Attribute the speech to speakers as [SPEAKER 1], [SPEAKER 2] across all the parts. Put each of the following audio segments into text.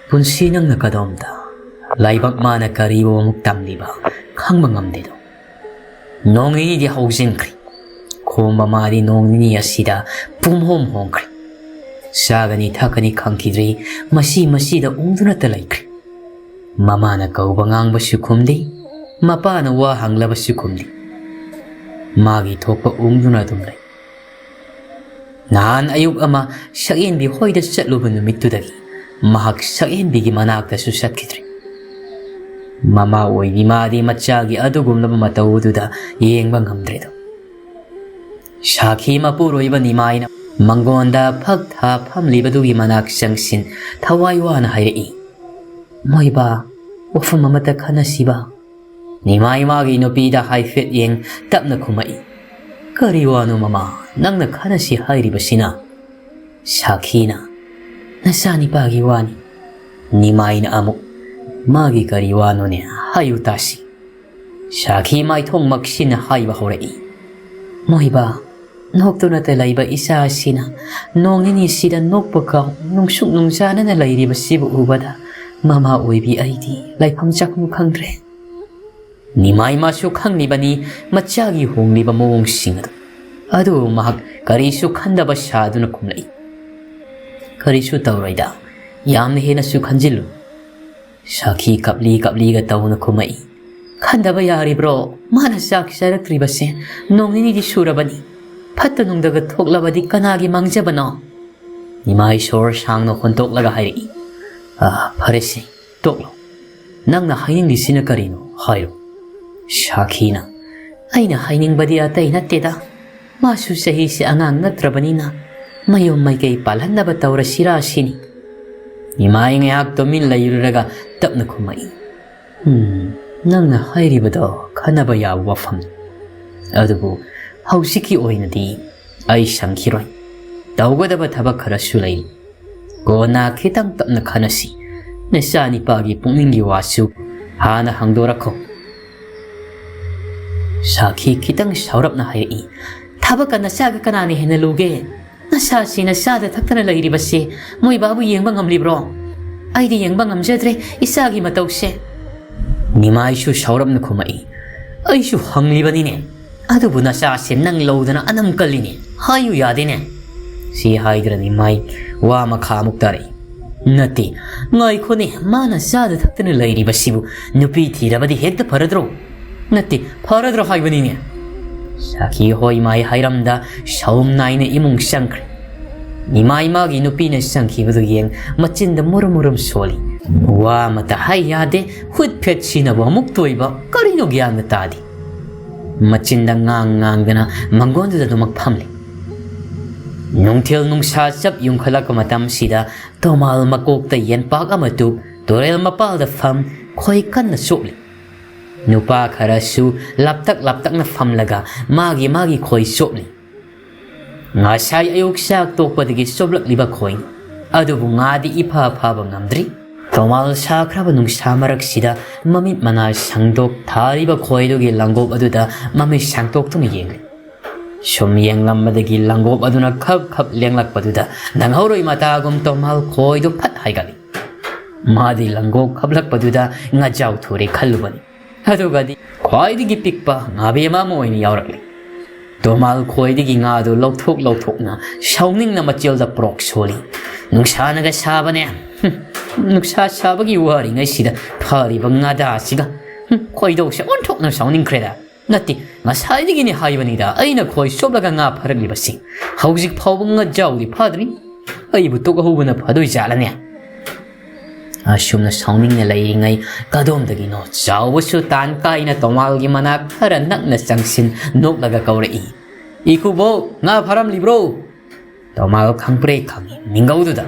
[SPEAKER 1] punsi nang nakadomda laibak mana kariwo muktam liba khang mangam dedo nongi di housing kri khomba mari nongi asida pumhom hong kri sagani thakani khangkidri masi da ungduna talai kri mama na kauba ngang basu khumdi mapa na wa hangla basu khumdi magi thokpa ungduna dumlai nan ayuk ama sakin bi hoida chatluba numitudagi mahak sakin bigi manakta su satkidri mama oidi madi machagi adugumlaba matawududa yengba ngamdredo Shakhi mapuroiba nimaina mangonda phagtha phamlibadugi manak sangsin thawaiwana hairi moiba wafam amata khanasiba nimai magi nopida haifet yeng tapna khumai kariwanu mama nangna khanasi hairibasina Shakhina nasani pagi wani nimaina amuk magi kariwanu ne hayutasi Shakhi mai thong maksina haiba horai moiba noktuna ta laiba isa sina nongini sida nokpaka nungsuk nungsana na lairiba sibu ubada mama oibi aidi laifam chakmu khangre nimai masu khanglibani machagi hongliba mawong singadu adu mahak karisu khandaba saduna khumlai karisu tawraida yamna hena su khanjilu Shakhi kapli ga tawna khumai khandaba yari bro mana sak saraktriba se nongini di surabani Pata nung daga thoklabadi kanagi mangjabano nimai shor sangno khontoklaga hairi pharesi toklo nangna hainingdi sina karino hairo Shakhina aina hainingbadi atai natteda masu sahi se angang natrabanina mayom maikei palhannaba tawra sira sini nimai ngayak tomin layurraga tapna khumai nangna hairibado khanaba ya wafam adubu Hausiki oinadi ai sangkhiroi tawgadaba thabak kharasu lai gona khitang tapna khanasi nasani pagi pungningi wasu hana hangdorakho Shakhi khitang saurapna hairi thabaka nasaga kanani hena luge nasasi nasada thaktana lairibase moi babu yengba ngamlibro aidi yengba ngamjadre isagi matause nimaishu saurapna khumai aishu hanglibani ne adubu nasa se nang lodana anam kalini hayu yadine si haidrani mai wa makha muktari nati ngai khone mana sada thaktana lairi basibu nupi thirabadi hekta paradro nati paradro haibani ne Shakhi hoi mai hairamda shaum naina imung sankre nimai magi nupi na sankhi budu yeng machinda murum soli wa mata hayade hut phet sinaba muktoiba karino gyan tadi machinda ngang-ngang mangonda dumak phamli nungthil nungsa chap yungkhalak matam sida tomal makok ta yen pak amatu torel mapal da pham khoi kan na sopli nupa kharasu laptak na phamlaga magi khoi sopli nga sai ayuk sak tokpadagi soblak liba khoi adubu ngadi ipha ba ngamdri Tomal sakraba nungsa marak sida mamit mana sangdok thariba khoidogi langop aduda mami sangtok tumi yeng sum yenglammadagi langop aduna khap lenglak paduda nanghoroi mata gum tomal khoido phat haigali madi langop khablak paduda ngajau thore khallubani adugadi khoidigi pikpa ngabe ma moini yaurakli tomal khoidigi ngadu lauthok na saungning na machel da prok soli nungsa naga sabane nuksa sabagi wari ngai sida phari bangada siga khoido se onthok na sauning kreda nati ngasai ni haibani da aina khoi soblaga nga pharagli basi haujik phawbanga jawli phadri ai bu tok hobuna phadoi jalane ashumna sauning na lai ngai kadom dagi no jawsu tan kaina tomal gi manak khara nakna sangsin noklaga kauri ikubo nga pharam libro tomal khangpre khangi mingaududa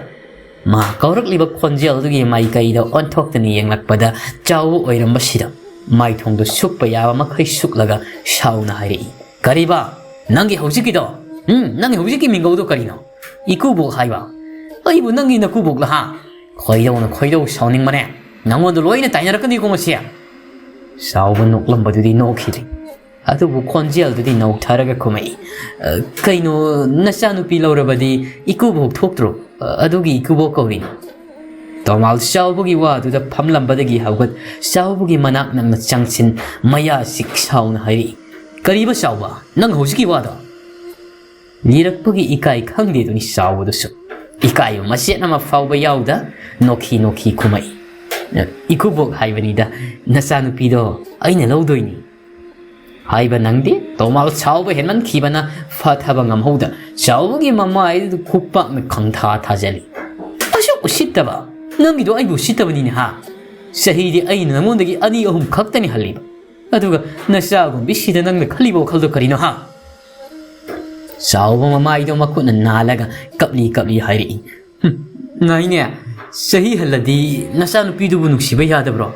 [SPEAKER 1] ma kaurak liba khonjel dugi mai kaida onthokni yenglakpada chawu oirambasida mai thongdo sukpa yaba makhai suklaga shauna hairi kariba nangi hojiki do nangi hojiki mingaudo karino ikubu haiba aibu nangi na kubuk la ha khoido sauning mane nangondo loina tainarakani komosia saubu noklambadudi nokhiri adubu khonjel dudi nok tharaga khumai kaino nasanu pi laurabadi ikubu thoktro ꯑꯗꯨꯒꯤ ꯏꯀꯨꯕꯣꯛ ꯀꯧꯔꯤ ꯇꯣꯃꯥꯜ ꯆꯥꯎꯕꯒꯤ ꯋꯥꯗꯨꯗ ꯐꯝꯂꯝꯕꯗꯒꯤ ꯍꯧꯒꯠ ꯆꯥꯎꯕꯒꯤ ꯃꯅꯥꯛ ꯅꯛꯅ ꯆꯪꯁꯤꯟ ꯃꯌꯥ ꯆꯤꯛ ꯁꯥꯎꯅ ꯍꯥꯏꯔꯛꯏ ꯀꯔꯤꯕ ꯆꯥꯎꯕ ꯅꯪ ꯍꯧꯖꯤꯛꯀꯤ ꯋꯥꯗꯣ ꯂꯤꯔꯛꯄꯒꯤ ꯏꯀꯥꯏ ꯈꯪꯗꯦꯗꯨꯅꯤ ꯆꯥꯎꯕꯗꯨꯁꯨ ꯏꯀꯥꯏꯕ ꯃꯆꯦꯠ ꯑꯃ ꯐꯥꯎꯕ ꯌꯥꯎꯗ ꯅꯣꯛꯈꯤ ꯅꯣꯛꯈꯤ ꯈꯨꯝꯃꯛꯏ ꯏꯀꯨꯕꯣꯛ ꯍꯥꯏꯕꯅꯤꯗ ꯅꯆꯥꯅꯨꯄꯤꯗꯣ ꯑꯩꯅ ꯂꯧꯗꯣꯏꯅꯤ ꯍꯥꯏꯕ ꯅꯪꯗꯤ ꯇꯣꯃꯥꯜ ꯆꯥꯎꯕ ꯍꯦꯟꯃꯟꯈꯤꯕꯅ ꯐꯊꯕ ꯉꯝꯍꯧꯗ ꯆꯥꯎꯕꯒꯤ ꯃꯃꯥꯏꯗꯨ ꯈꯨꯄꯥꯛꯅ ꯈꯪꯊꯥ ꯊꯥꯖꯜꯂꯤ ꯑꯁꯨꯛ ꯎꯁꯤꯠꯇꯕ ꯅꯪꯒꯤꯗꯣ ꯑꯩꯕꯨ ꯎꯁꯤꯠꯇꯕꯅꯤꯅꯦ ꯍꯥ ꯆꯍꯤꯗꯤ ꯑꯩꯅ ꯅꯉꯣꯟꯗꯒꯤ 2-3 ꯈꯛꯇꯅꯤ ꯍꯜꯂꯤꯕ ꯑꯗꯨꯒ ꯅꯆꯥꯒꯨꯝꯕꯤꯁꯤꯗ ꯅꯪꯅ ꯈꯜꯂꯤꯕ ꯋꯥꯈꯜꯗꯣ ꯀꯔꯤꯅꯣ ꯍꯥ ꯆꯥꯎꯕ ꯃꯃꯥꯏꯗꯣ ꯃꯈꯨꯠꯅ ꯅꯥꯜꯂꯒ ꯀꯞꯂꯤ ꯀꯞꯂꯤ ꯍꯥꯏꯔꯛꯏ ꯉꯥꯏꯅꯦ ꯆꯍꯤ ꯍꯜꯂꯗꯤ ꯅꯆꯥꯅꯨꯄꯤꯗꯨꯕꯨ ꯅꯨꯡꯁꯤꯕ ꯌꯥꯗꯕ꯭ꯔꯣ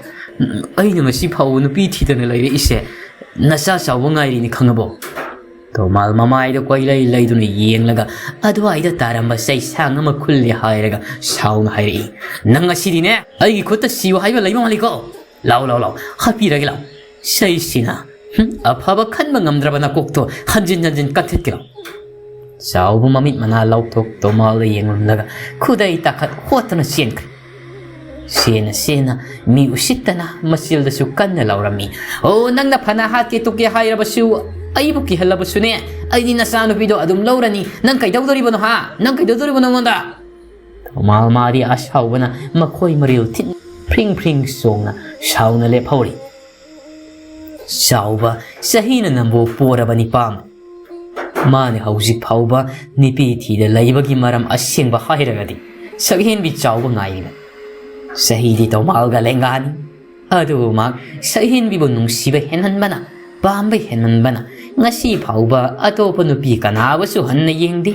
[SPEAKER 1] ꯑꯩꯅ ꯉꯁꯤ ꯐꯥꯎꯕ ꯅꯨꯄꯤ ꯊꯤꯗꯅ ꯂꯩꯔꯛꯏꯁꯦ ꯅꯆꯥ ꯆꯥꯎꯕ ꯉꯥꯏꯔꯤꯅꯤ ꯈꯪꯉꯕꯣ ꯇꯣꯃꯥꯜ ꯃꯃꯥꯏꯗ ꯀꯣꯏꯂꯩ ꯂꯩꯗꯨꯅ ꯌꯦꯡꯂꯒ ꯑꯗꯨꯋꯥꯏꯗ ꯇꯥꯔꯝꯕ ꯆꯩꯁꯥꯡ ꯑꯃ ꯈꯨꯜꯂꯦ ꯍꯥꯏꯔꯒ ꯁꯥꯎꯅ ꯍꯥꯏꯔꯛꯏ ꯅꯪ ꯉꯁꯤꯗꯤꯅꯦ ꯑꯩꯒꯤ ꯈꯨꯠꯇ ꯁꯤꯌꯨ ꯍꯥꯏꯕ ꯂꯩꯕ ꯃꯥꯜꯂꯤꯀꯣ ꯂꯥꯎ ꯂꯥꯎ ꯂꯥꯎ ꯍꯥꯠꯄꯤꯔꯒꯦ ꯂꯥꯎ ꯆꯩꯁꯤꯅ ꯑꯐꯕ ꯈꯟꯕ ꯉꯝꯗ꯭ꯔꯕ ꯅꯀꯣꯛꯇꯣ ꯍꯟꯖꯤꯟ ꯍꯟꯖꯤన్ ꯀꯟꯊꯠꯀꯦ ꯂꯥꯎ ꯆꯥꯎꯕ ꯃꯃꯤꯠ ꯃꯅꯥ ꯂꯥꯎꯊꯣꯛ ꯇꯣꯃꯥꯜꯗ ꯌꯦꯡꯂꯝꯂꯒ ꯈꯨꯗꯩ ꯇꯥꯈꯠ ꯍꯣꯠꯇꯅ ꯆꯦꯟꯈ꯭ꯔꯦ ꯁꯦꯅ ꯃꯤ ꯎꯁꯤꯠꯇꯅ ꯃꯆꯤꯜꯗꯁꯨ ꯀꯟꯅ ꯂꯥꯎꯔꯝꯃꯤ ꯑꯣ ꯅꯪꯅ ꯐꯅ ꯍꯥꯠꯀꯦ ꯇꯨꯀꯦ ꯍꯥꯏꯔꯕꯁꯨ ꯑꯩꯕꯨ ꯀꯤꯍꯜꯂꯕꯁꯨꯅꯦ ꯑꯩꯗꯤ ꯅꯆꯥꯅꯨꯄꯤꯗꯣ ꯑꯗꯨꯝ ꯂꯧꯔꯅꯤ ꯅꯪ ꯀꯩꯗꯧꯗꯣꯔꯤꯕꯅꯣ ꯍꯥ ꯅꯪ ꯀꯩꯗꯧꯗꯣꯔꯤꯕꯅꯣ ꯅꯉꯣꯟꯗ ꯇꯣꯃꯥꯜ ꯃꯥꯗꯤ ꯑꯁꯥꯎꯕꯅ ꯃꯈꯣꯏ ꯃꯔꯤꯜ ꯊꯤꯟ ꯐ꯭ꯔꯤꯡ ꯐ꯭ꯔꯤꯡ ꯆꯣꯡꯅ ꯁꯥꯎꯅ ꯂꯦꯞꯍꯧꯔꯤ ꯆꯥꯎꯕ ꯆꯍꯤꯅ ꯅꯝꯕꯨ ꯄꯣꯔꯕ ꯅꯤꯄꯥꯝ ꯃꯥꯅ ꯍꯧꯖꯤꯛ ꯐꯥꯎꯕ ꯅꯨꯄꯤ ꯊꯤꯗ ꯂꯩꯕꯒꯤ ꯃꯔꯝ ꯑꯁꯦꯡꯕ ꯍꯥꯏꯔꯒꯗꯤ ꯁꯛꯍꯦꯟꯕꯤ ꯆꯥꯎꯕ ꯉꯥꯏꯔꯤꯕ ꯆꯍꯤꯗꯤ ꯇꯣꯃꯥꯜꯒ ꯂꯦꯡꯒꯥꯅꯤ ꯑꯗꯨꯕꯨ ꯃꯍꯥꯛ ꯁꯛꯍꯦꯟꯕꯤꯕꯨ ꯅꯨꯡꯁꯤꯕ ꯍꯦꯟꯃꯟꯕꯅ ꯄꯥꯝꯕ ꯍꯦꯟꯃꯟꯕꯅ ꯉꯁꯤ ꯐꯥꯎꯕ ꯑꯇꯣꯞꯄ ꯅꯨꯄꯤ ꯀꯅꯥꯕꯨꯁꯨ ꯍꯟꯅ ꯌꯦꯡꯗꯦ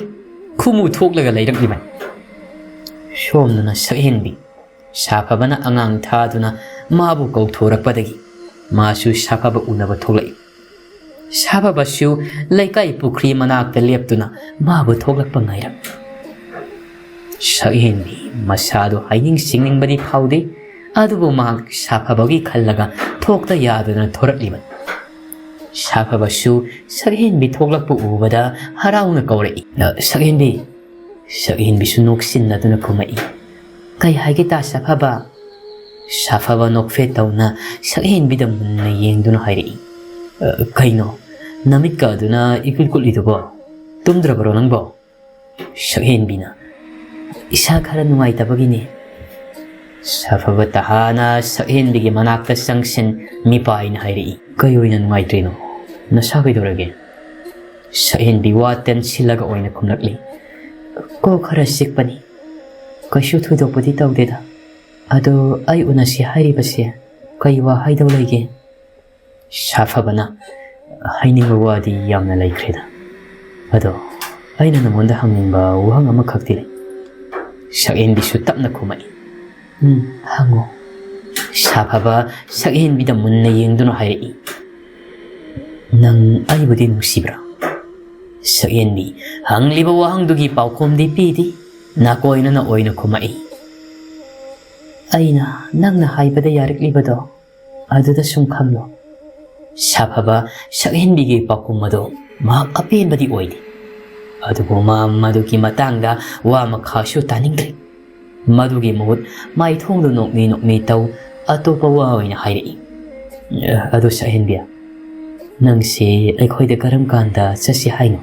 [SPEAKER 1] ꯈꯨꯃꯨ ꯊꯣꯛꯂꯒ ꯂꯩꯔꯛꯂꯤꯕꯅꯤ ꯁꯣꯝꯗꯅ ꯁꯛꯍꯦꯟꯕꯤ ꯁꯥꯐꯕꯅ ꯑꯉꯥꯡ ꯊꯥꯗꯨꯅ ꯃꯥꯕꯨ ꯀꯧꯊꯣꯔꯛꯄꯗꯒꯤ ꯃꯥꯁꯨ ꯁꯥꯐꯕ ꯎꯅꯕ ꯊꯣꯛꯂꯛꯏ ꯁꯥꯐꯕꯁꯨ ꯂꯩꯀꯥꯏ ꯄꯨꯈ꯭ꯔꯤ ꯃꯅꯥꯛꯇ ꯂꯦꯞꯇꯨꯅ ꯃꯥꯕꯨ ꯊꯣꯛꯂꯛꯄ ꯉꯥꯏꯔꯝꯃꯤ ꯁꯛꯍꯦꯟꯕꯤ ꯃꯁꯥꯗꯨ ꯍꯥꯏꯅꯤꯡ ꯁꯤꯡꯅꯤꯡꯕꯗꯤ ꯐꯥꯎꯗꯦ ꯑꯗꯨꯕꯨ ꯃꯍꯥꯛ ꯁꯥꯐꯕꯒꯤ ꯈꯜꯂꯒ ꯊꯣꯛꯇ ꯌꯥꯗꯨꯅ ꯊꯣꯔꯛꯂꯤꯕꯅꯤ ꯁꯥꯐꯕꯁꯨ ꯁꯛꯍꯦꯟꯕꯤ ꯊꯣꯛꯂꯛꯄ ꯎꯕꯗ ꯍꯔꯥꯎꯅ ꯀꯧꯔꯛꯏ ꯁꯛꯍꯦꯟꯕꯤ ꯁꯛꯍꯦꯟꯕꯤꯁꯨ ꯅꯣꯛꯁꯤꯟꯅꯗꯨꯅ ꯈꯨꯝꯃꯛꯏ ꯀꯩ ꯍꯥꯏꯒꯦ ꯇꯥ ꯁꯥꯐꯕ ꯁꯥꯐꯕ ꯅꯣꯛꯐꯦꯠ ꯇꯧꯅ ꯁꯛꯍꯦꯟꯕꯤꯗ ꯃꯨꯟꯅ ꯌꯦꯡꯗꯨꯅ ꯍꯥꯏꯔꯛꯏ ꯀꯩꯅꯣ ꯅꯃꯤꯠꯀ ꯑꯗꯨꯅ ꯏꯀꯨꯠ ꯀꯨꯠꯂꯤꯗꯨꯕꯣ ꯇꯨꯝꯗ꯭ꯔꯕꯔꯣ ꯅꯪꯕꯣ ꯁꯛꯍꯦꯟꯕꯤꯅ ꯏꯁꯥ ꯈꯔ ꯅꯨꯡꯉꯥꯏꯇꯕꯒꯤꯅꯤ ꯁꯥꯐꯕ ꯇꯍꯥꯅ ꯁꯛꯍꯦꯟꯕꯤꯒꯤ ꯃꯅꯥꯛꯇ ꯆꯪꯁꯤꯟ ꯃꯤꯄꯥꯏꯅ ꯍꯥꯏꯔꯛꯏ ꯀꯩ ꯑꯣꯏꯅ ꯅꯨꯡꯉꯥꯏꯇ꯭ꯔꯤꯅꯣ ꯅꯁꯥ ꯀꯩꯗꯧꯔꯒꯦ ꯁꯛꯍꯦꯟꯕꯤ ꯋꯥ ꯇꯦꯟꯁꯤꯜꯂꯒ ꯑꯣꯏꯅ ꯈꯨꯝꯂꯛꯂꯤ ꯀꯣꯛ ꯈꯔ ꯆꯤꯛꯄꯅꯤ ꯀꯩꯁꯨ ꯊꯣꯏꯗꯣꯛꯄꯗꯤ ꯇꯧꯗꯦꯗ ꯑꯗꯣ ꯑꯩ ꯎꯅꯁꯤ ꯍꯥꯏꯔꯤꯕꯁꯦ ꯀꯩ ꯋꯥ ꯍꯥꯏꯗꯧ ꯂꯩꯒꯦ ꯁꯥꯐꯕꯅ ꯍꯥꯏꯅꯤꯡꯕ ꯋꯥꯗꯤ ꯌꯥꯝꯅ ꯂꯩꯈ꯭ꯔꯦꯗ ꯑꯗꯣ ꯑꯩꯅ ꯅꯉꯣꯟꯗ ꯍꯪꯅꯤꯡꯕ ꯋꯥꯍꯪ ꯑꯃꯈꯛꯇꯤ ꯂꯩ ꯁꯛꯍꯦꯟꯕꯤꯁꯨ ꯇꯞꯅ ꯈꯨꯝꯃꯛꯏ ꯍꯪꯉꯣ ꯁꯥꯐꯕ ꯁꯛꯍꯦꯟꯕꯤꯗ ꯃꯨꯟꯅ ꯌꯦꯡꯗꯨꯅ ꯍꯥꯏꯔꯛꯏ ꯅꯪ ꯑꯩꯕꯨꯗꯤ ꯅꯨꯡꯁꯤꯕ꯭ꯔꯥ ꯁꯛꯍꯦꯟꯕꯤ ꯍꯪꯂꯤꯕ ꯋꯥꯍꯪꯗꯨꯒꯤ ꯄꯥꯎꯈꯨꯝꯗꯤ ꯄꯤꯗꯦ ꯅꯥꯀꯣꯏꯅꯅ ꯑꯣꯏꯅ ꯈꯨꯝꯃꯛꯏ ꯑꯩꯅ ꯅꯪꯅ ꯍꯥꯏꯕꯗ ꯌꯥꯔꯛꯂꯤꯕꯗꯣ ꯑꯗꯨꯗ ꯁꯨꯝ ꯈꯪꯂꯣ ꯁꯥꯐꯕ ꯁꯛꯍꯦꯟꯕꯤꯒꯤ ꯄꯥꯎꯈꯨꯝ ꯑꯗꯨ ꯃꯍꯥꯛ ꯑꯄꯦꯟꯕꯗꯤ ꯑꯣꯏꯗꯦ ꯑꯗꯨꯕꯨ ꯃꯗꯨꯒꯤ ꯃꯇꯥꯡꯗ ꯋꯥ ꯃꯈꯥꯁꯨ ꯇꯥꯅꯤꯡꯗ꯭ꯔꯤ ꯃꯗꯨꯒꯤ ꯃꯍꯨꯠ ꯃꯥꯏꯊꯣꯡꯗꯨ ꯅꯣꯛꯃꯤ ꯅꯣꯛꯃꯤ ꯇꯧ ꯑꯇꯣꯞꯄ ꯋꯥ ꯑꯣꯏꯅ ꯍꯥꯏꯔꯛꯏ ꯑꯗꯨ ꯁꯛꯍꯦꯟꯕꯤ ꯅꯪꯁꯦ ꯑꯩꯈꯣꯏꯗ ꯀꯔꯝ ꯀꯥꯟꯗ ꯆꯠꯁꯤ ꯍꯥꯏꯅꯣ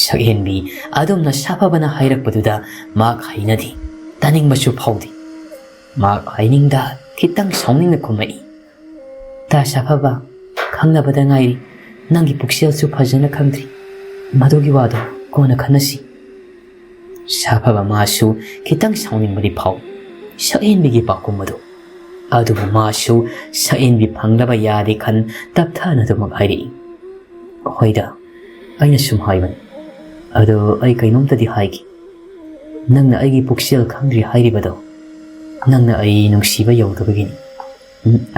[SPEAKER 1] ꯁꯛꯍꯦꯟꯕꯤ ꯑꯗꯨꯝꯅ ꯁꯥꯐꯕꯅ ꯍꯥꯏꯔꯛꯄꯗꯨꯗ ꯃꯍꯥꯛ ꯍꯩꯅꯗꯦ ꯇꯥꯅꯤꯡꯕꯁꯨ ꯐꯥꯎꯗꯦ ꯃꯍꯥꯛ ꯍꯥꯏꯅꯤꯡꯗ ꯈꯤꯇꯪ ꯁꯥꯎꯅꯤꯡꯅ ꯈꯨꯝꯃꯛꯏ ꯇꯥ ꯁꯥꯐꯕ ꯈꯪꯅꯕꯗ ꯉꯥꯏꯔꯤ ꯅꯪꯒꯤ ꯄꯨꯛꯆꯦꯜꯁꯨ ꯐꯖꯅ ꯈꯪꯗ꯭ꯔꯤ ꯃꯗꯨꯒꯤ ꯋꯥꯗꯣ ꯀꯣꯟꯅ ꯈꯟꯅꯁꯤ ꯁꯥꯐꯕ ꯃꯥꯁꯨ ꯈꯤꯇꯪ ꯁꯥꯎꯅꯤꯡꯕꯗꯤ ꯐꯥꯎ ꯁꯛꯍꯦꯟꯕꯤꯒꯤ ꯄꯥꯎꯈꯨꯝ ꯑꯗꯨ ꯑꯗꯨꯕꯨ ꯃꯥꯁꯨ ꯁꯛꯍꯦꯟꯕꯤ ꯐꯪꯂꯕ ꯌꯥꯗꯦ ꯈꯟ ꯇꯞꯊꯥꯅ ꯑꯗꯨꯃꯛ ꯍꯥꯏꯔꯛꯏ ꯍꯣꯏꯗ ꯑꯩꯅ ꯁꯨꯝ ꯍꯥꯏꯕꯅꯤ ꯑꯗꯣ ꯑꯩ ꯀꯩꯅꯣꯝꯇꯗꯤ ꯍꯥꯏꯒꯦ ꯅꯪꯅ ꯑꯩꯒꯤ ꯄꯨꯛꯆꯦꯜ ꯈꯪꯗ꯭ꯔꯤ ꯍꯥꯏꯔꯤꯕꯗꯣ ꯅꯪꯅ ꯑꯩ ꯅꯨꯡꯁꯤꯕ ꯌꯧꯗꯕꯒꯤꯅꯤ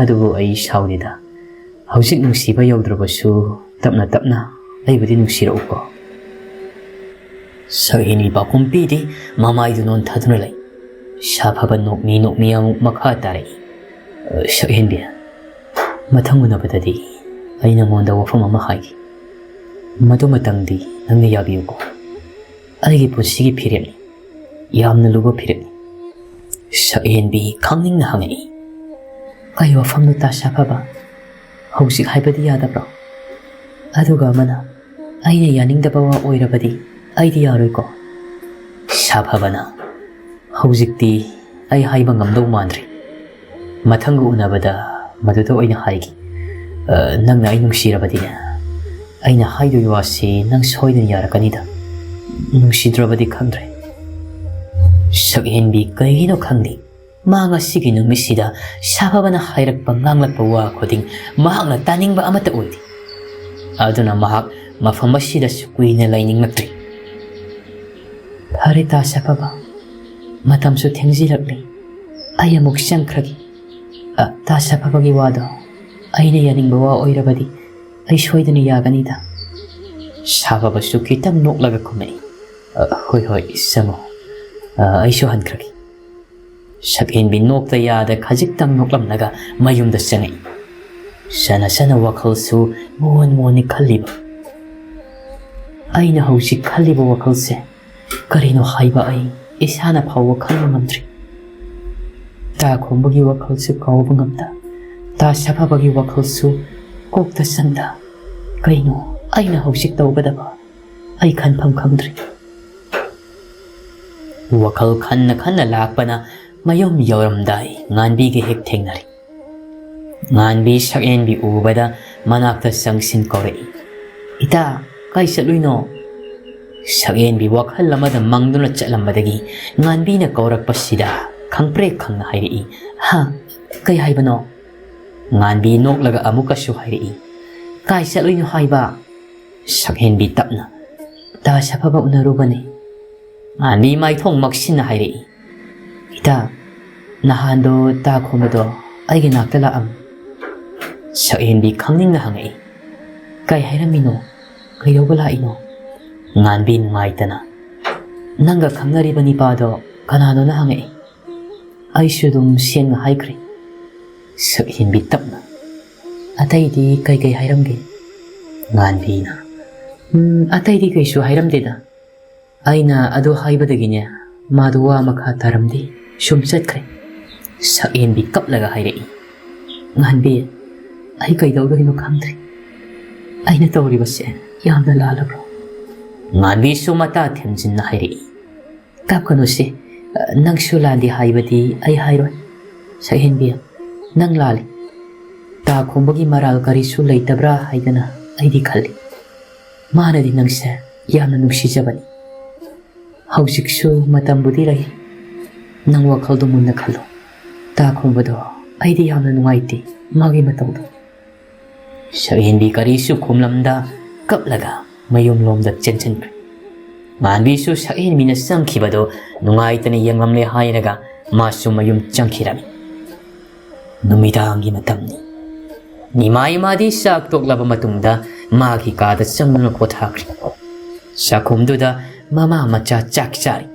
[SPEAKER 1] ꯑꯗꯨꯕꯨ ꯑꯩ ꯁꯥꯎꯗꯦꯗ ꯍꯧꯖꯤꯛ ꯅꯨꯡꯁꯤꯕ ꯌꯧꯗ꯭ꯔꯕꯁꯨ ꯇꯞꯅ ꯇꯞꯅ ꯑꯩꯕꯨꯗꯤ ꯅꯨꯡꯁꯤꯔꯛꯎꯀꯣ ꯁꯛꯍꯦꯟꯕꯤ ꯄꯥꯎꯈꯨꯝ ꯄꯤꯗꯦ ꯃꯃꯥꯏꯗꯨ ꯅꯣꯟꯊꯗꯨꯅ ꯂꯩ ꯁꯥꯐꯕ ꯅꯣꯛꯃꯤ ꯅꯣꯛꯃꯤ ꯑꯃꯨꯛ ꯃꯈꯥ ꯇꯥꯔꯛꯏ ꯁꯛꯍꯦꯟꯕꯤ ꯃꯊꯪ ꯎꯅꯕꯗꯗꯤ ꯑꯩ ꯅꯉꯣꯟꯗ ꯋꯥꯐꯝ ꯑꯃ ꯍꯥꯏꯒꯦ ꯃꯗꯨꯃꯇꯪꯗꯤ ꯅꯪꯅ ꯌꯥꯕꯤꯌꯨꯀꯣ ꯑꯩꯒꯤ ꯄꯨꯟꯁꯤꯒꯤ ꯐꯤꯔꯦꯞꯅꯤ ꯌꯥꯝꯅ ꯂꯨꯕ ꯐꯤꯔꯦꯞꯅꯤ. ꯁꯛꯍꯦꯟꯕꯤ ꯈꯪꯅꯤꯡꯅ ꯍꯪꯉꯛꯏ. ꯀꯩ ꯋꯥꯐꯝꯅꯣ ꯇꯥ ꯁꯥꯐꯕ? ꯍꯧꯖꯤꯛ ꯍꯥꯏꯕꯗꯤ ꯌꯥꯗꯕ꯭ꯔꯣ? ꯑꯗꯨꯒ ꯑꯃꯅ ꯑꯩꯅ ꯌꯥꯅꯤꯡꯗꯕ ꯋꯥ ꯑꯣꯏꯔꯕꯗꯤ ꯑꯩꯗꯤ ꯌꯥꯔꯣꯏꯀꯣ? ꯁꯥꯐꯕꯅ ꯍꯧꯖꯤꯛꯇꯤ ꯑꯩ ꯍꯥꯏꯕ ꯉꯝꯗꯧ ꯃꯥꯟꯗ꯭ꯔꯤ. ꯃꯊꯪꯒ ꯎꯅꯕꯗ ꯃꯗꯨꯗ ꯑꯣꯏꯅ ꯍꯥꯏꯒꯦ. ꯅꯪꯅ ꯑꯩ ꯅꯨꯡꯁꯤꯔꯕꯗꯤꯅꯦ, ꯑꯩꯅ ꯍꯥꯏꯗꯣꯏ ꯋꯥꯁꯤ ꯅꯪ ꯁꯣꯏꯗꯅ ꯌꯥꯔꯛꯀꯅꯤꯗ. ꯅꯨꯡꯁꯤꯗ꯭ꯔꯕꯗꯤ ꯈꯪꯗ꯭ꯔꯦ. ꯁꯛꯍꯦꯟꯕꯤ ꯀꯩꯒꯤꯅꯣ ꯈꯪꯗꯦ, ꯃꯥ ꯉꯁꯤꯒꯤ ꯅꯨꯃꯤꯠꯁꯤꯗ ꯁꯥꯐꯕꯅ ꯍꯥꯏꯔꯛꯄ ꯉꯥꯡꯂꯛꯄ ꯋꯥ ꯈꯨꯗꯤꯡ ꯃꯍꯥꯛꯅ ꯇꯥꯅꯤꯡꯕ ꯑꯃꯠꯇ ꯑꯣꯏꯗꯦ. ꯑꯗꯨꯅ ꯃꯍꯥꯛ ꯃꯐꯝ ꯑꯁꯤꯗꯁꯨ ꯀꯨꯏꯅ ꯂꯩꯅꯤꯡꯂꯛꯇ꯭ꯔꯤ. ꯐꯔꯦ ꯇꯥ ꯁꯥꯐꯕ, ꯃꯇꯝꯁꯨ ꯊꯦꯡꯖꯤꯜꯂꯛꯂꯤ. ꯑꯩ ꯑꯃꯨꯛ ꯆꯪꯈ꯭ꯔꯒꯦ. ꯇꯥ ꯁꯥꯐꯕꯒꯤ ꯋꯥꯗꯣ ꯑꯩꯅ ꯌꯥꯅꯤꯡꯕ ꯋꯥ ꯑꯣꯏꯔꯕꯗꯤ ꯑꯩ ꯁꯣꯏꯗꯅ ꯌꯥꯒꯅꯤꯗ. ꯁꯥꯐꯕꯁꯨ ꯈꯤꯇꯪ ꯅꯣꯛꯂꯒ ꯈꯨꯝꯃꯛꯏ. ꯍꯣꯏ ꯍꯣꯏ ꯆꯪꯉꯣ, ꯑꯩꯁꯨ ꯍꯟꯈ꯭ꯔꯒꯦ. ꯁꯛꯍꯦꯟꯕꯤ ꯅꯣꯛꯇ ꯌꯥꯗ ꯈꯖꯤꯛꯇꯪ ꯅꯣꯛꯂꯝꯂꯒ ꯃꯌꯨꯝꯗ ꯆꯪꯉꯛꯏ. ꯁꯅ ꯁꯅ ꯋꯥꯈꯜꯁꯨ ꯃꯣꯟ ꯃꯣꯟꯅꯤ ꯈꯜꯂꯤꯕ. ꯑꯩꯅ ꯍꯧꯖꯤꯛ ꯈꯜꯂꯤꯕ ꯋꯥꯈꯜꯁꯦ ꯀꯔꯤꯅꯣ ꯍꯥꯏꯕ ꯑꯩ ꯏꯁꯥꯅ ꯐꯥꯎꯕ ꯈꯪꯕ ꯉꯝꯗ꯭ꯔꯤ. ꯇꯥ ꯈꯣꯡꯕꯒꯤ ꯋꯥꯈꯜꯁꯨ ꯀꯥꯎꯕ ꯉꯝꯗ, ꯇꯥ ꯁꯥꯐꯕꯒꯤ ꯋꯥꯈꯜꯁꯨ ꯀꯣꯛꯇ ꯆꯪꯗ. ꯀꯩꯅꯣ ꯑꯩꯅ ꯍꯧꯖꯤꯛ ꯇꯧꯒꯗꯕ? ꯑꯩ ꯈꯟꯐꯝ ꯈꯪꯗ꯭ꯔꯤ. ꯋꯥꯈꯜ ꯈꯟꯅ ꯈꯟꯅ ꯂꯥꯛꯄꯅ ꯃꯌꯨꯝ ꯌꯧꯔꯝꯗꯥꯏ ꯉꯥꯟꯕꯤꯒ ꯍꯦꯛ ꯊꯦꯡꯅꯔꯤ. ꯉꯥꯟꯕꯤ ꯁꯛꯍꯦꯟꯕꯤ ꯎꯕꯗ ꯃꯅꯥꯛꯇ ꯆꯪꯁꯤꯟ ꯀꯧꯔꯛꯏ. ꯏꯇꯥ, ꯀꯥꯏ ꯆꯠꯂꯨꯏꯅꯣ? ꯁꯛꯍꯦꯟꯕꯤ ꯋꯥꯈꯜ ꯑꯃꯗ ꯃꯪꯗꯨꯅ ꯆꯠꯂꯝꯕꯗꯒꯤ ꯉꯥꯟꯕꯤꯅ ꯀꯧꯔꯛꯄꯁꯤꯗ ꯈꯪꯄ꯭ꯔꯦꯛ ꯈꯪꯅ ꯍꯥꯏꯔꯛꯏ. ꯍꯥ, ꯀꯩ ꯍꯥꯏꯕꯅꯣ? ꯉꯥꯟꯕꯤ ꯅꯣꯛꯂꯒ ꯑꯃꯨꯛꯀꯁꯨ ꯍꯥꯏꯔꯛꯏ. ꯀꯥꯏ ꯆꯠꯂꯨꯏꯅꯣ ꯍꯥꯏꯕ? ꯁꯛꯍꯦꯟꯕꯤ ꯇꯞꯅ, ꯇꯥ ꯁꯥꯐꯕ ꯎꯅꯔꯨꯕꯅꯤ. ꯉꯥꯟꯕꯤ ꯃꯥꯏꯊꯣꯡ ꯃꯛꯁꯤꯟꯅ ꯍꯥꯏꯔꯛꯏ. ꯏꯇꯥ, ꯅꯍꯥꯟꯗꯣ ꯇꯥ ꯈꯣꯡꯕꯗꯣ ꯑꯩꯒꯤ ꯅꯥꯛꯇ ꯂꯥꯛꯑꯝꯃꯤ. ꯁꯛꯍꯦꯟꯕꯤ ꯈꯪꯅꯤꯡꯅ ꯍꯪꯉꯛꯏ. ꯀꯩ ꯍꯥꯏꯔꯝꯃꯤꯅꯣ? ꯀꯩꯗꯧꯕ ꯂꯥꯛꯏꯅꯣ? ꯉꯥꯟꯕꯤ ꯅꯨꯡꯉꯥꯏꯇꯅ, ꯅꯪꯒ ꯈꯪꯅꯔꯤꯕ ꯅꯤꯄꯥꯗꯣ ꯀꯅꯥꯅꯣꯅ ꯍꯪꯉꯛꯏ. ꯑꯩꯁꯨ ꯑꯗꯨꯝ ꯁꯦꯡꯅ ꯍꯥꯏꯈ꯭ꯔꯦ. ꯁꯛꯍꯦꯟꯕꯤ ꯇꯞꯅ, ꯑꯇꯩꯗꯤ ꯀꯩ ꯍꯥꯏꯔꯝꯒꯦ? ꯉꯥꯟꯕꯤꯅ, ꯑꯇꯩꯗꯤ ꯀꯩꯁꯨ ꯍꯥꯏꯔꯝꯗꯦꯗ. ꯑꯩꯅ ꯑꯗꯨ ꯍꯥꯏꯕꯗꯒꯤꯅꯦ ꯃꯥꯗꯣ ꯋꯥ ꯃꯈꯥ ꯇꯥꯔꯝꯗꯦ, ꯁꯨꯝ ꯆꯠꯈ꯭ꯔꯦ. ꯁꯛꯍꯦꯟꯕꯤ ꯀꯞꯂꯒ ꯍꯥꯏꯔꯛꯏ. ꯉꯥꯟꯕꯤ, ꯑꯩ ꯀꯩꯗꯧꯗꯣꯏꯅꯣ ꯈꯪꯗ꯭ꯔꯤ. ꯑꯩꯅ ꯇꯧꯔꯤꯕꯁꯦ ꯌꯥꯝꯅ ꯂꯥꯜꯂꯕ꯭ꯔꯣ? ꯉꯥꯟꯕꯤꯁꯨ ꯃꯇꯥ ꯊꯦꯝꯖꯤꯟꯅ ꯍꯥꯏꯔꯛꯏ. ꯀꯞꯀꯅꯨꯁꯦ, ꯅꯪꯁꯨ ꯂꯥꯜꯂꯤ ꯍꯥꯏꯕꯗꯤ ꯑꯩ ꯍꯥꯏꯔꯣꯏ. ꯁꯛꯍꯦꯟꯕꯤ, ꯅꯪ ꯂꯥꯜꯂꯤ. ꯇꯥ ꯈꯣꯡꯕꯒꯤ ꯃꯔꯥꯜ ꯀꯔꯤꯁꯨ ꯂꯩꯇꯕ꯭ꯔꯥ ꯍꯥꯏꯗꯅ ꯑꯩꯗꯤ ꯈꯜꯂꯤ. ꯃꯥꯅꯗꯤ ꯅꯪꯁꯦ ꯌꯥꯝꯅ ꯅꯨꯡꯁꯤꯖꯕꯅꯤ. ꯍꯧꯖꯤꯛꯁꯨ ꯃꯇꯝꯕꯨꯗꯤ ꯂꯩ. ꯅꯪ ꯋꯥꯈꯜꯗꯣ ꯃꯨꯟꯅ ꯈꯜꯂꯣ. ꯇꯥ ꯈꯣꯡꯕꯗꯣ ꯑꯩꯗꯤ ꯌꯥꯝꯅ ꯅꯨꯡꯉꯥꯏꯇꯦ, ꯃꯥꯒꯤ ꯃꯇꯧꯗꯣ. ꯁꯛꯍꯦꯟꯕꯤ ꯀꯔꯤꯁꯨ ꯈꯨꯝꯂꯝꯗ ꯀꯞꯂꯒ ꯃꯌꯨꯝꯂꯣꯝꯗ ꯆꯦꯟꯁꯤꯟꯈ꯭ꯔꯦ. ꯉꯥꯟꯕꯤꯁꯨ ꯁꯛꯍꯦꯟꯕꯤꯅ ꯆꯪꯈꯤꯕꯗꯣ ꯅꯨꯡꯉꯥꯏꯇꯅ ꯌꯦꯡꯂꯝꯂꯦ ꯍꯥꯏꯔꯒ ꯃꯥꯁꯨ ꯃꯌꯨꯝ ꯆꯪꯈꯤꯔꯝꯃꯤ. ꯅꯨꯃꯤꯗꯥꯡꯒꯤ ꯃꯇꯝꯅꯤ. ꯅꯤꯃꯥꯏ ꯃꯥꯗꯤ ꯆꯥꯛ ꯇꯣꯛꯂꯕ ꯃꯇꯨꯡꯗ ꯃꯥꯒꯤ ꯀꯥꯗ ꯆꯪꯗꯨꯅ ꯄꯣꯊꯥꯈ꯭ꯔꯦ. ꯆꯥꯛꯈꯨꯝꯗꯨꯗ ꯃꯃꯥ ꯃꯆꯥ ꯆꯥꯛ ꯆꯥꯔꯤ.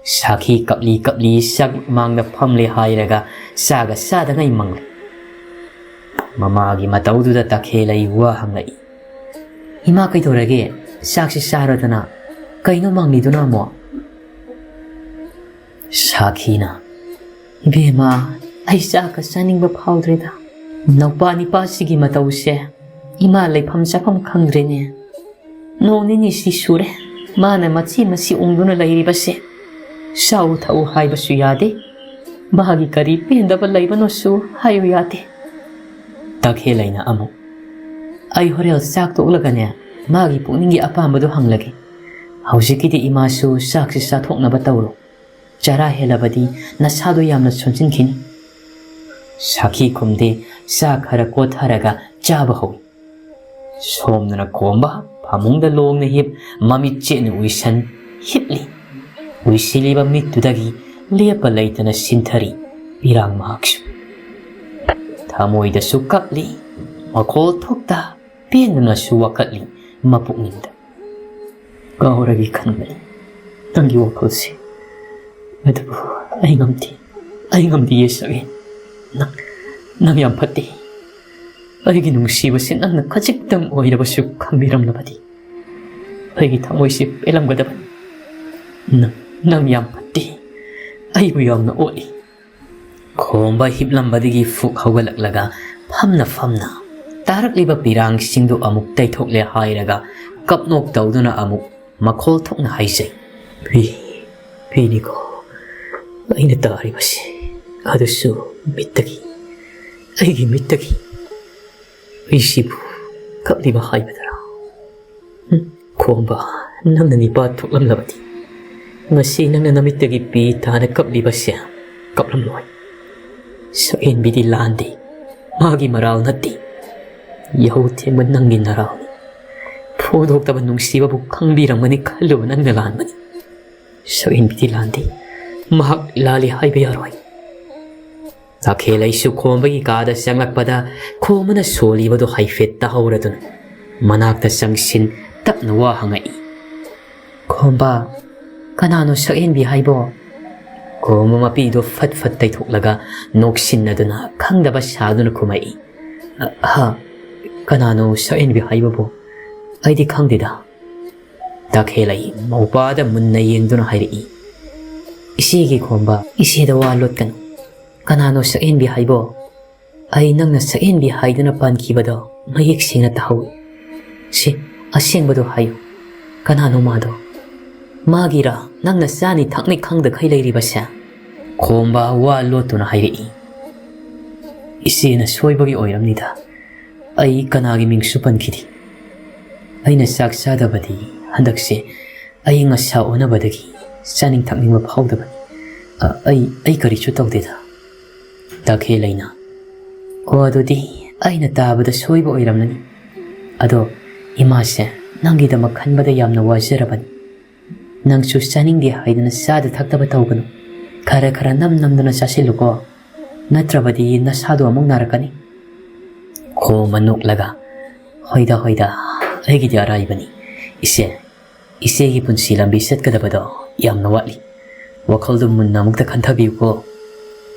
[SPEAKER 1] ꯁꯥꯈꯤ ꯀꯞꯂꯤ ꯀꯞꯂꯤ ꯆꯥꯛ ꯃꯥꯡꯗ ꯐꯝꯂꯦ ꯍꯥꯏꯔꯒ ꯆꯥꯒ ꯆꯥꯗꯉꯩ ꯃꯪꯂꯦ. ꯃꯃꯥꯒꯤ ꯃꯇꯧꯗꯨꯗ ꯇꯈꯦꯜꯂꯩ ꯋꯥ ꯍꯪꯂꯛꯏ. ꯏꯃꯥ, ꯀꯩꯗꯧꯔꯒꯦ? ꯆꯥꯛꯁꯤ ꯆꯥꯔꯗꯅ ꯀꯩꯅꯣ ꯃꯪꯂꯤꯗꯨꯅ ꯑꯃꯨꯛ? ꯁꯥꯈꯤꯅ, ꯏꯕꯦꯝꯃ, ꯑꯩ ꯆꯥꯛꯀ ꯆꯥꯅꯤꯡꯕ ꯐꯥꯎꯗ꯭ꯔꯦꯗ. ꯅꯧꯄꯥ ꯅꯤꯄꯥꯁꯤꯒꯤ ꯃꯇꯧꯁꯦ ꯏꯃꯥ ꯂꯩꯐꯝ ꯆꯥꯐꯝ ꯈꯪꯗ꯭ꯔꯦꯅꯦ. ꯅꯣꯡ ꯅꯤꯅꯤꯁꯤ ꯁꯨꯔꯦ ꯃꯥꯅ ꯃꯆꯤ ꯎꯡꯗꯨꯅ ꯂꯩꯔꯤꯕꯁꯦ. ꯆꯥꯎ ꯊꯛꯎ ꯍꯥꯏꯕꯁꯨ ꯌꯥꯗꯦ, ꯃꯥꯒꯤ ꯀꯔꯤ ꯄꯦꯟꯗꯕ ꯂꯩꯕꯅꯣꯁꯨ ꯍꯥꯏꯌꯨ ꯌꯥꯗꯦ. ꯇꯈꯦꯜꯂꯩꯅ ꯑꯃꯨꯛ, ꯑꯩ ꯍꯣꯔꯦꯟ ꯆꯥꯛ ꯇꯣꯛꯂꯒꯅꯦ ꯃꯥꯒꯤ ꯄꯨꯛꯅꯤꯡꯒꯤ ꯑꯄꯥꯝꯕꯗꯣ ꯍꯪꯂꯒꯦ. ꯍꯧꯖꯤꯛꯀꯤꯗꯤ ꯏꯃꯥꯁꯨ ꯆꯥꯛꯁꯤ ꯆꯥꯊꯣꯛꯅꯕ ꯇꯧꯔꯣ. ꯆꯔꯥ ꯍꯦꯜꯂꯕꯗꯤ ꯅꯁꯥꯗꯣ ꯌꯥꯝꯅ ꯁꯣꯟꯖꯤꯟꯈꯤꯅꯤ. ꯁꯥꯈꯤ ꯈꯨꯝꯗꯦ, ꯆꯥꯛ ꯈꯔ ꯀꯣꯊꯔꯒ ꯆꯥꯕ ꯍꯧꯏ. ꯁꯣꯝꯗꯅ ꯈꯣꯝꯕ ꯐꯃꯨꯡꯗ ꯂꯣꯡꯅ ꯃꯃꯤꯠ ꯆꯦꯠꯅ ꯎꯏꯁꯟ ꯍꯤꯞꯂꯤ. ꯎꯏꯁꯤꯜꯂꯤꯕ ꯃꯤꯠꯇꯨꯗꯒꯤ ꯂꯦꯞꯄ ꯂꯩꯇꯅ ꯁꯤꯟꯊꯔꯤ ꯄꯤꯔꯥꯡ ꯃꯍꯥꯛꯁꯨ. ꯊꯃꯣꯏꯗꯁꯨ ꯀꯞꯂꯤ, ꯃꯈꯣꯜ ꯊꯣꯛꯇ ꯄꯦꯟꯗꯨꯅꯁꯨ ꯋꯥꯀꯠꯂꯤ ꯃꯄꯨꯛꯅꯤꯡꯗ. ꯀꯥꯎꯔꯒꯦ ꯈꯟꯕꯅꯤ ꯅꯪꯒꯤ ꯋꯥꯈꯜꯁꯦ, ꯑꯗꯨꯕꯨ ꯑꯩ ꯉꯝꯗꯦ ꯁꯛꯍꯦꯟ. ꯅꯪ ꯌꯥꯝ ꯐꯠꯇꯦ. ꯑꯩꯒꯤ ꯅꯨꯡꯁꯤꯕꯁꯤ ꯅꯪꯅ ꯈꯖꯤꯛꯇꯪ ꯑꯣꯏꯔꯕꯁꯨ ꯈꯪꯕꯤꯔꯝꯂꯕꯗꯤ ꯑꯩꯒꯤ ꯊꯃꯣꯏꯁꯤ ꯄꯦꯜꯂꯝꯒꯗꯕꯅꯤ. Nang yam pati. Ay bu yam na oli. Khomba hiplambadagi fuk hawgalaklaga famna. Tarak liba pirang singdo amuk taythokle hairaga kapnok tawduna amuk makhol thokna haisay. Piniko. Aina taribasi. Adusu mittagi. Aigi mittagi. Isibu kapliba haibadara. Khomba nangna nipa thoklamlabadi. Ngasi nangna namittagi pi tana kapliba siya kaplamloy. Sa inbidi landi magi maral nati. Yahu thengman nanggi naraw ni. Phodok taban nungsiba bu khangbirang mani khalo nang nalan mani. Sa inbidi landi mahak lali haiba yaroi. Takhelai su khombagi kada sanglakpada khomana solibado haifet tahauradun manakta sangsin tapna wa hangai. Khomba kanano sa inbi haibo. Khoma mapido fat taythoklaga noksinaduna khangdaba saduna kumai. Ha kanano sa inbi haibo aidi khangdida. Takhelai maupada munna yengduna hairi. Isigi khomba isida wa lotkan. Kanano sa inbi haibo ay nangna sa inbi haiduna pankibado mayik singna tahawi. Si asengbado hayo. Kanano mado. Magira nangna sani thakni khangda khailai ribasya. Khomba wa lotuna hairi. Isina soibagi oiramnida. Ay kanagi mingsu pankidi. Aina saksadabadi handakse ay nga sa onabadagi saning thakning mapawdabani. Ay karichu tawdeda. Takhelai na. O adodi aina tabada soiba oiramnani. Ado imase nangida makhanbada yamna wazarabani. Nangsu saning di haidana sada thakdaba tawganu. Kara namdana sasiluko. Natrabadi nasado among narakani. Ko manuk laga. Hoida aigidi araibani. Isegi punsi lambi setkadabado yamna watli. Wakhaldu munna mukta khantabiyu ko.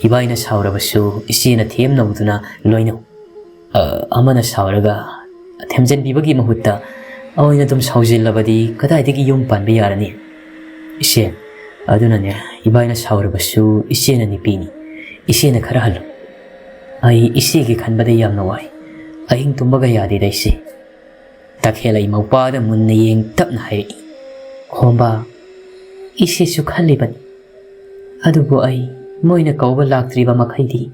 [SPEAKER 1] Ibaina saurabasu isina them nawduna loino. Amana sauraga themjen bibagi mahutta awina dum saujillabadi kadaidagi yum panbe yarani. Ise aduna ne ibaina saurabasu isena nipini. Isena khara halu. Ai isegi khanbada yamna wai. Aing tumbaga yadi daisi. Takhelai maupada munna yeng tapna hai. Khomba ise su khalibani. Adubu ai moina kauba laktriba makhaidi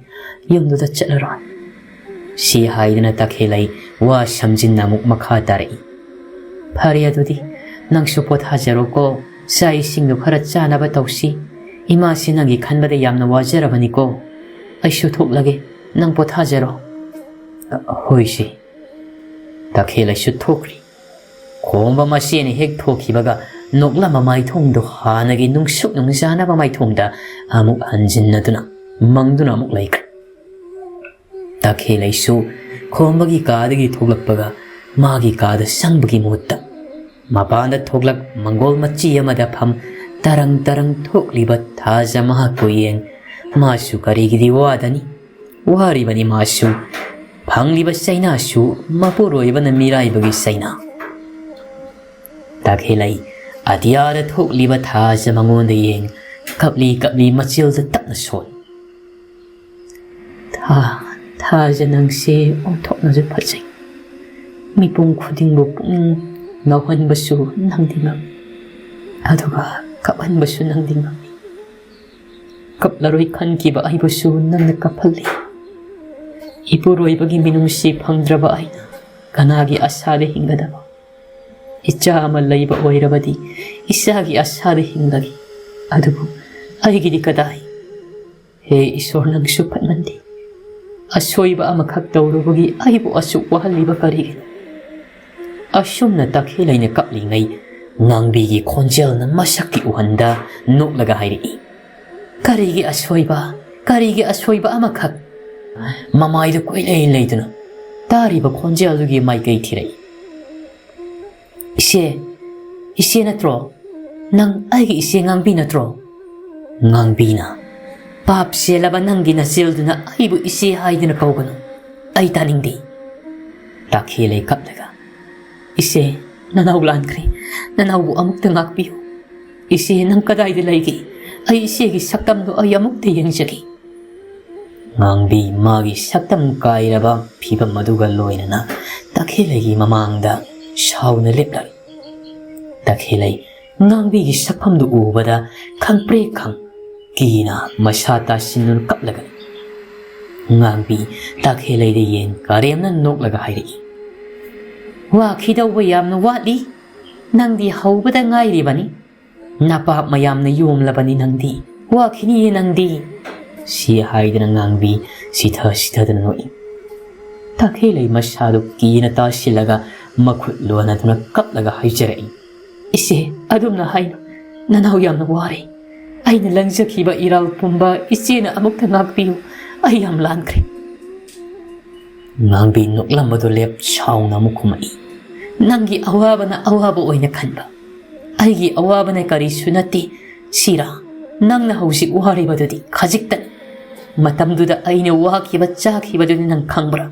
[SPEAKER 1] yumduda chatlaron. Si haidana takhelai wa samjin namuk makha tarai. Phari adudi nangsu pothajaro ko sai singdu khara chanaba tawsi. Ima si nangi khanbada yamna wajarabani ko. Aishu thoklage nang pothajaro. Hoisi. Takhelai su thokri. Khomba masini hek thokibaga nokla mamai thongdo hanagi nungsuk nungzana mamai thongda amuk hanjinnaduna mangduna amuk laik. Takhelai su khombagi kadagi thoklakpaga magi kada sangbagi mutta. Mapanda thoklak mangol machi amada pham tarang thokliba thaja maha koyeng masu karigidi wadani. Waribani masu phangliba saina su mapuroibana miraibagi saina. Takhelai Adiyada thokliba thaja mangonda yeng kapli machilda tapna son. Thaja nangse onthokna je phajai. Mipung khudingbo pung nawhanbasu nangdingam. Aduga kaphanbasu nangdingam. Kaplaroi khankiba aibasu nangna kaphalli. Ipuroibagi minungsi phangdraba aina kanagi asade hingadaba. Icha ama laiba oirabadi isagi asade hinglagi. Adubu aigidi kadai. He isor nangsu patmandi. Asoiba ama khak tawrubagi aibu asuk wahaliba karigin. Asumna takhelai na kapli ngai ngangbigi khonjel na masakki uhanda noklaga hairi. Karigi asoiba ama khak mamaidu koilei leiduna tariba khonjeldugi maikai thirai. Ise natro nang aigi ise ngangbi natro. Ngangbi na pap selaba nangi na silduna aibu ise haidina kaugano. Ay taningdi. Takhelai kaplaga. Ise nanawlan kri nanawbu amuk tangakbiyo. ꯏꯆꯦ ꯅꯪ ꯀꯗꯥꯏꯗ ꯂꯩꯒꯦ? ꯑꯩ ꯏꯆꯦꯒꯤ ꯁꯛꯇꯝꯗꯣ ꯑꯩ ꯑꯃꯨꯛꯇ ꯌꯦꯡꯖꯒꯦ꯫ ꯉꯥꯡꯕꯤ ꯃꯥꯒꯤ ꯁꯛꯇꯝ ꯀꯥꯏꯔꯕ ꯐꯤꯕꯝ ꯑꯗꯨꯒ ꯂꯣꯏꯅꯅ ꯇꯈꯦꯜꯂꯩꯒꯤ ꯃꯃꯥꯡꯗ ꯁꯥꯎꯅ ꯂꯦꯞꯂꯛꯏ꯫ ꯇꯈꯦꯜꯂꯩ ꯉꯥꯡꯕꯤꯒꯤ ꯁꯛꯐꯝꯗꯨ ꯎꯕꯗ ꯈꯪꯄ꯭ꯔꯦꯛ ꯈꯪ ꯀꯤꯅ ꯃꯁꯥ ꯇꯥꯁꯤꯟꯗꯨꯅ ꯀꯞꯂꯒ ꯂꯩ꯫ ꯉꯥꯡꯕꯤ ꯇꯈꯦꯜꯂꯩꯗ ꯌꯦꯟ ꯀꯔꯦꯝꯅ ꯅꯣꯛꯂꯒ ꯍꯥꯏꯔꯛꯏ, ꯋꯥꯈꯤꯗꯧꯕ ꯌꯥꯝꯅ ꯋꯥꯠꯂꯤ, ꯅꯪꯗꯤ ꯍꯧꯕꯗ ꯉꯥꯏꯔꯤꯕꯅꯤ, ꯅꯄꯥꯞ ꯃꯌꯥꯝꯅ ꯌꯣꯝꯂꯕꯅꯤ ꯅꯪꯗꯤ, ꯋꯥꯈꯤꯅꯤꯌꯦ ꯅꯪꯗꯤ꯫ ꯁꯤ ꯍꯥꯏꯗꯅ ꯉꯥꯡꯕꯤ ꯁꯤꯊꯗꯅ ꯅꯣꯛꯏ꯫ ꯇꯈꯦꯜꯂꯩ ꯃꯁꯥꯗꯨ ꯀꯤꯅ ꯇꯥꯁꯤꯜꯂꯒ ꯃꯈꯨꯠ ꯂꯣꯟꯅꯗꯨꯅ ꯀꯞꯂꯒ ꯍꯥꯏꯖꯔꯛꯏ, ꯏꯆꯦ ꯑꯗꯨꯝꯅ ꯍꯥꯏꯅꯨ, ꯅꯅꯥꯎ ꯌꯥꯝꯅ ꯋꯥꯔꯦ, ꯑꯩꯅ ꯂꯪꯖꯈꯤꯕ ꯏꯔꯥꯜ ꯄꯨꯝꯕ ꯏꯆꯦꯅ ꯑꯃꯨꯛꯇ ꯉꯥꯛꯄꯤꯌꯨ, ꯑꯩ ꯌꯥꯝ ꯂꯥꯟꯈ꯭ꯔꯦ꯫ ꯉꯥꯡꯕꯤ ꯅꯣꯛꯂꯝꯕꯗꯨ ꯂꯦꯞ ꯁꯥꯎꯅ ꯑꯃꯨꯛ ꯈꯨꯝꯃꯛꯏ, ꯅꯪꯒꯤ ꯑꯋꯥꯕꯅ ꯑꯋꯥꯕ ꯑꯣꯏꯅ ꯈꯟꯕ, ꯑꯩꯒꯤ ꯑꯋꯥꯕꯅ ꯀꯔꯤꯁꯨ ꯅꯠꯇꯦ꯫ ꯁꯤꯔꯥ, ꯅꯪꯅ ꯍꯧꯖꯤꯛ ꯋꯥꯔꯤꯕꯗꯨꯗꯤ ꯈꯖꯤꯛꯇꯅꯤ, ꯃꯇꯝꯗꯨꯗ ꯑꯩꯅ ꯋꯥꯈꯤꯕ ꯆꯥꯈꯤꯕꯗꯨꯗꯤ ꯅꯪ ꯈꯪꯕ꯭ꯔꯥ?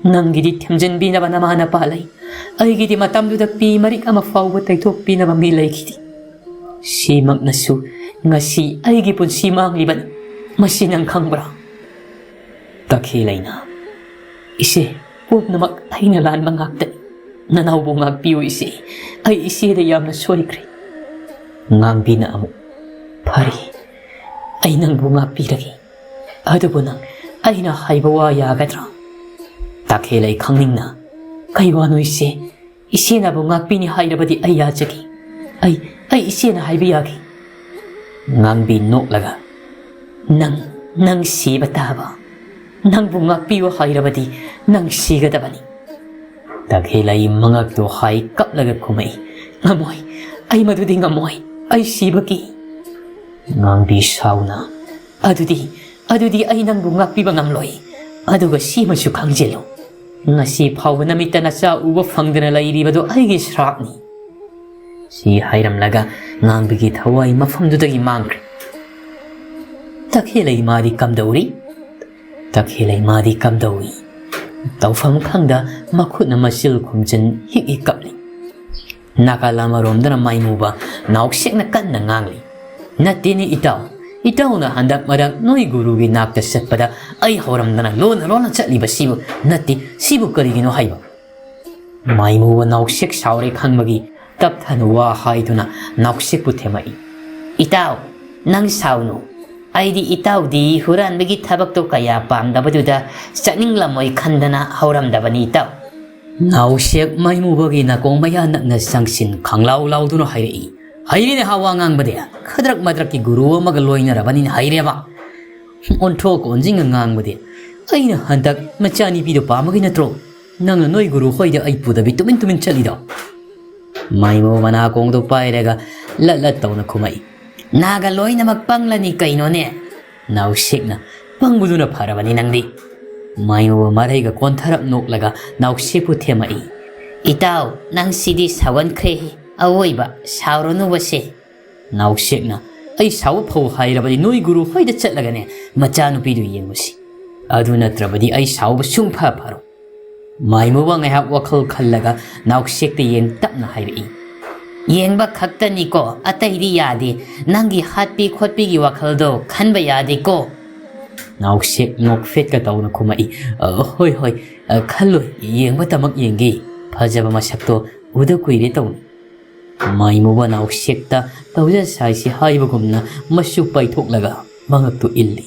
[SPEAKER 1] ꯅꯪꯒꯤꯗꯤ ꯊꯦꯝꯖꯤꯟꯕꯤꯅꯕ ꯅꯃꯥ ꯅꯄꯥ ꯂꯩ, ꯑꯩꯒꯤꯗꯤ ꯃꯇꯝꯗꯨꯗ ꯄꯤ ꯃꯔꯤꯛ ꯑꯃ ꯐꯥꯎꯕ ꯇꯩꯊꯣꯛꯄꯤꯅꯕ ꯃꯤ ꯂꯩꯈꯤꯗꯦ꯫ ꯁꯤꯃꯛꯅꯁꯨ ꯉꯁꯤ ꯑꯩꯒꯤ ꯄꯨꯟꯁꯤ ꯃꯥꯡꯂꯤꯕꯅꯤ, ꯃꯁꯤ ꯅꯪ ꯈꯪꯕ꯭ꯔꯥ? ꯇꯈꯦꯜꯂꯩꯅ, ꯏꯆꯦ ꯄꯨꯝꯅꯃꯛ ꯑꯩꯅ ꯂꯥꯟꯕ ꯉꯥꯛꯇꯅꯤ, ꯅꯅꯥꯎꯕꯨ ꯉꯥꯛꯄꯤꯌꯨ ꯏꯆꯦ, ꯑꯩ ꯏꯆꯦꯗ ꯌꯥꯝꯅ ꯁꯣꯏꯈ꯭ꯔꯦ꯫ ꯉꯥꯡꯕꯤꯅ ꯑꯃꯨꯛ, ꯐꯔꯦ, ꯑꯩ ꯅꯪꯕꯨ ꯉꯥꯛꯄꯤꯔꯒꯦ, ꯑꯗꯨꯕꯨ ꯅꯪ ꯑꯩꯅ ꯍꯥꯏꯕ ꯋꯥ ꯌꯥꯒꯗ꯭ꯔꯥ? ꯇꯈꯦꯜꯂꯩ ꯈꯪꯅꯤꯡꯅ, ꯀꯩ ꯋꯥꯅꯣ ꯏꯆꯦ? ꯏꯆꯦꯅꯕꯨ ꯉꯥꯛꯄꯤꯅꯤ ꯍꯥꯏꯔꯕꯗꯤ ꯑꯩ ꯌꯥꯖꯒꯦ, ꯑꯩ ꯏꯆꯦꯅ ꯍꯥꯏꯕ ꯌꯥꯒꯦ꯫ ꯉꯥꯡꯕꯤ ꯅꯣꯛꯂꯒ, ꯅꯪ ꯁꯤꯕ ꯇꯥꯕ, ꯅꯪꯕꯨ ꯉꯥꯛꯄꯤꯌꯨ ꯍꯥꯏꯔꯕꯗꯤ ꯅꯪ ꯁꯤꯒꯗꯕꯅꯤ꯫ ꯇꯈꯦꯜꯂꯩ ꯃꯉꯛꯇꯨ ꯍꯥꯏ ꯀꯞꯂꯒ ꯈꯨꯝꯃꯛꯏ, ꯉꯝꯃꯣꯏ, ꯑꯩ ꯃꯗꯨꯗꯤ ꯉꯝꯃꯣꯏ, ꯑꯩ ꯁꯤꯕꯒꯤ꯫ ꯉꯥꯡꯕꯤ ꯁꯥꯎꯅ, ꯑꯗꯨꯗꯤ ꯑꯩ ꯅꯪꯕꯨ ꯉꯥꯛꯄꯤꯕ ꯉꯝꯂꯣꯏ, ꯑꯗꯨꯒ ꯁꯤꯃꯁꯨ ꯈꯪꯖꯤꯜꯂꯨ, ꯉꯁꯤ ꯐꯥꯎꯕ ꯅꯃꯤꯠꯇ ꯅꯆꯥ ꯎꯕ ꯐꯪꯗꯅ ꯂꯩꯔꯤꯕꯗꯨ ꯑꯩꯒꯤ ꯁ꯭ꯔꯥꯞꯅꯤ꯫ ꯁꯤ ꯍꯥꯏꯔꯝꯂꯒ ꯉꯥꯡꯕꯤꯒꯤ ꯊꯋꯥꯏ ꯃꯐꯝꯗꯨꯗꯒꯤ ꯃꯥꯡꯈ꯭ꯔꯦ꯫ ꯇꯈꯦꯜꯂꯩ ꯃꯥꯗꯤ ꯀꯝꯗꯧꯔꯤ? ꯇꯈꯦꯜꯂꯩ ꯃꯥꯗꯤ ꯀꯝꯗꯧꯏ? ꯇꯧꯐꯝ ꯈꯪꯗ ꯃꯈꯨꯠꯅ ꯃꯆꯤꯜ ꯈꯨꯝꯖꯤꯟ ꯍꯤꯛ ꯀꯞꯂꯤ꯫ ꯅꯥꯀꯜ ꯑꯃꯔꯣꯝꯗꯅ ꯃꯥꯏꯃꯨꯕ ꯅꯥꯎꯁꯦꯛꯅ ꯀꯟꯅ ꯉꯥꯡꯂꯤ, ꯅꯠꯇꯦꯅꯦ ꯏꯇꯥꯎꯅ ꯍꯟꯗꯛ ꯃꯔꯛ ꯅꯣꯏ ꯒꯨꯔꯨꯒꯤ ꯅꯥꯛꯇ ꯆꯠꯄꯗ ꯑꯩ ꯍꯧꯔꯝꯗꯅ ꯂꯣꯟꯅ ꯆꯠꯂꯤꯕꯁꯤꯕꯨ ꯅꯠꯇꯦ, ꯁꯤꯕꯨ ꯀꯔꯤꯒꯤꯅꯣ ꯍꯥꯏꯕ? ꯃꯥꯏꯃꯨꯕ ꯅꯥꯎꯁꯦꯛ ꯁꯥꯎꯔꯦ ꯈꯪꯕꯒꯤ ꯇꯞꯊꯅ ꯋꯥ ꯍꯥꯏꯗꯨꯅ ꯅꯥꯎꯁꯦꯛꯄꯨ ꯊꯦꯝꯃꯛꯏ, ꯏꯇꯥꯎ ꯅꯪ ꯁꯥꯎꯅꯨ, ꯑꯩꯗꯤ ꯏꯇꯥꯎꯗꯤ ꯍꯨꯔꯥꯟꯕꯒꯤ ꯊꯕꯛꯇꯣ ꯀꯌꯥ ꯄꯥꯝꯗꯕꯗꯨꯗ ꯆꯠꯅꯤꯡꯂꯝꯃꯣꯏ ꯈꯟꯗꯅ ꯍꯧꯔꯝꯗꯕꯅꯤ ꯏꯇꯥꯎ꯫ ꯅꯥꯎꯁꯦꯛ ꯃꯥꯏꯃꯨꯕꯒꯤ ꯅꯥꯀꯣꯡ ꯃꯌꯥ ꯅꯛꯅ ꯆꯪꯁꯤꯟ ꯈꯪꯂꯥꯎ ꯂꯥꯎꯗꯨꯅ ꯍꯥꯏꯔꯛꯏ, ꯍꯩꯔꯦꯅꯦ ꯋꯥ ꯉꯥꯡꯕꯗꯤ, ꯈꯗ꯭ꯔꯛ ꯃꯗ꯭ꯔꯛꯀꯤ ꯒꯨꯔꯨ ꯑꯃꯒ ꯂꯣꯏꯅꯔꯕꯅꯤꯅ ꯍꯩꯔꯦꯕ, ꯑꯣꯟꯊꯣꯛ ꯑꯣꯟꯖꯤꯟꯒ ꯉꯥꯡꯕꯗꯤ, ꯑꯩꯅ ꯍꯟꯗꯛ ꯃꯆꯥꯅꯨꯄꯤꯗꯣ ꯄꯥꯝꯕꯒꯤ ꯅꯠꯇ꯭ꯔꯣ ꯅꯪꯅ ꯅꯣꯏ ꯒꯨꯔꯨ ꯍꯣꯏꯗ ꯑꯩ ꯄꯨꯗꯕꯤ ꯇꯨꯃꯤꯟ ꯆꯠꯂꯤꯗꯣ? ꯃꯥꯏꯃꯨꯕ ꯅꯥꯀꯣꯡꯗꯣ ꯄꯥꯏꯔꯒ ꯂꯠ ꯇꯧꯅ ꯈꯨꯝꯃꯛꯏ, ꯅꯥꯒ ꯂꯣꯏꯅꯃꯛ ꯄꯪꯂꯅꯤ ꯀꯩꯅꯣꯅꯦ? ꯅꯥꯎꯁꯦꯛꯅ, ꯄꯪꯕꯗꯨꯅ ꯐꯔꯕꯅꯤ ꯅꯪꯗꯤ꯫ ꯃꯥꯏꯃꯨꯕ ꯃꯔꯩꯒ ꯀꯣꯟꯊꯔꯞ ꯅꯣꯛꯂꯒ ꯅꯥꯎꯁꯦꯛꯄꯨ ꯊꯦꯝꯃꯛꯏ, ꯏꯇꯥꯎ ꯅꯪ ꯁꯤꯗꯤ ꯁꯥꯎꯒꯟꯈ꯭ꯔꯦꯍꯦ, ꯑꯋꯣꯏꯕ ꯁꯥꯎꯔꯅꯨꯕꯁꯦ꯫ ꯅꯥꯎꯁꯦꯛꯅ, ꯑꯩ ꯁꯥꯎꯕ ꯐꯧ ꯍꯥꯏꯔꯕꯗꯤ ꯅꯣꯏ ꯒꯨꯔꯨ ꯍꯣꯏꯗ ꯆꯠꯂꯒꯅꯦ ꯃꯆꯥꯅꯨꯄꯤꯗꯨ ꯌꯦꯡꯉꯨꯁꯤ, ꯑꯗꯨ ꯅꯠꯇ꯭ꯔꯕꯗꯤ ꯑꯩ ꯁꯥꯎꯕ ꯁꯨꯡꯐ ꯐꯔꯣꯏ꯫ ꯃꯥꯏꯃꯨꯕ ꯉꯥꯏꯍꯥꯛ ꯋꯥꯈꯜ ꯈꯜꯂꯒ ꯅꯥꯎꯁꯦꯛꯇ ꯌꯦꯡ ꯇꯞꯅ ꯍꯥꯏꯔꯛꯏ, ꯌꯦꯡꯕ ꯈꯛꯇꯅꯤꯀꯣ, ꯑꯇꯩꯗꯤ ꯌꯥꯗꯦ, ꯅꯪꯒꯤ ꯍꯥꯠꯄꯤ ꯈꯣꯠꯄꯤꯒꯤ ꯋꯥꯈꯜꯗꯣ ꯈꯟꯕ ꯌꯥꯗꯦꯀꯣ? ꯅꯥꯎꯁꯦꯛ ꯅꯣꯛꯐꯦꯠꯀ ꯇꯧꯅ ꯈꯨꯝꯃꯛꯏ, ꯍꯣꯏ ꯈꯜꯂꯣꯏ, ꯌꯦꯡꯕꯇꯃꯛ ꯌꯦꯡꯒꯦ, ꯐꯖꯕ ꯃꯁꯛꯇꯣ ꯎꯗ ꯀꯨꯏꯔꯦ ꯇꯧꯅꯤ꯫ ꯃꯥꯏꯃꯨꯕ ꯅꯥꯎꯁꯦꯛꯇ ꯇꯧꯖ ꯁꯥꯏꯁꯤ ꯍꯥꯏꯕꯒꯨꯝꯅ ꯃꯆꯨ ꯄꯩꯊꯣꯛꯂꯒ ꯃꯉꯛꯇꯨ ꯏꯜꯂꯤ꯫